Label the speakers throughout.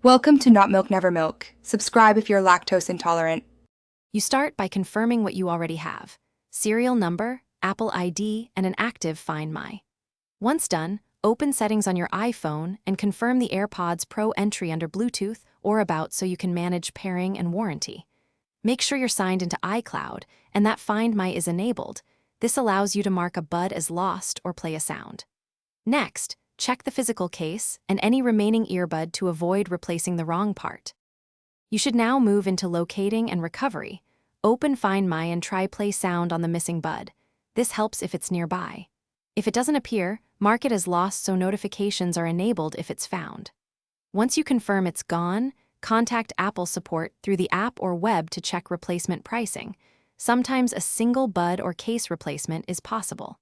Speaker 1: Welcome to Not Milk Never Milk. Subscribe if you're lactose intolerant.
Speaker 2: You start by confirming what you already have: serial number, Apple ID, and an active Find My. Once done, open Settings on your iPhone and confirm the AirPods Pro entry under Bluetooth or About so you can manage pairing and warranty. Make sure you're signed into iCloud and that Find My is enabled. This allows you to mark a bud as lost or play a sound. Next, check the physical case and any remaining earbud to avoid replacing the wrong part. You should now move into locating and recovery. Open Find My and try play sound on the missing bud. This helps if it's nearby. If it doesn't appear, mark it as lost so notifications are enabled if it's found. Once you confirm it's gone, contact Apple support through the app or web to check replacement pricing. Sometimes a single bud or case replacement is possible.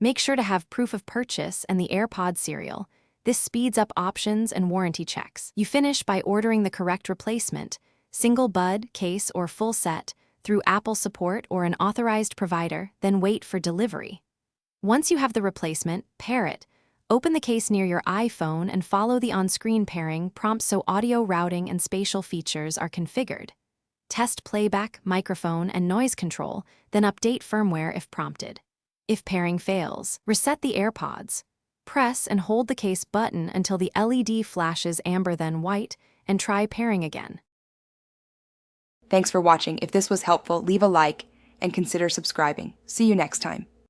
Speaker 2: Make sure to have proof of purchase and the AirPods serial. This speeds up options and warranty checks. You finish by ordering the correct replacement, single bud, case, or full set, through Apple support or an authorized provider, then wait for delivery. Once you have the replacement, pair it. Open the case near your iPhone and follow the on-screen pairing prompts so audio routing and spatial features are configured. Test playback, microphone, and noise control, then update firmware if prompted. If pairing fails, reset the AirPods. Press and hold the case button until the LED flashes amber then white, and try pairing again.
Speaker 1: Thanks for watching. If this was helpful, leave a like and consider subscribing. See you next time.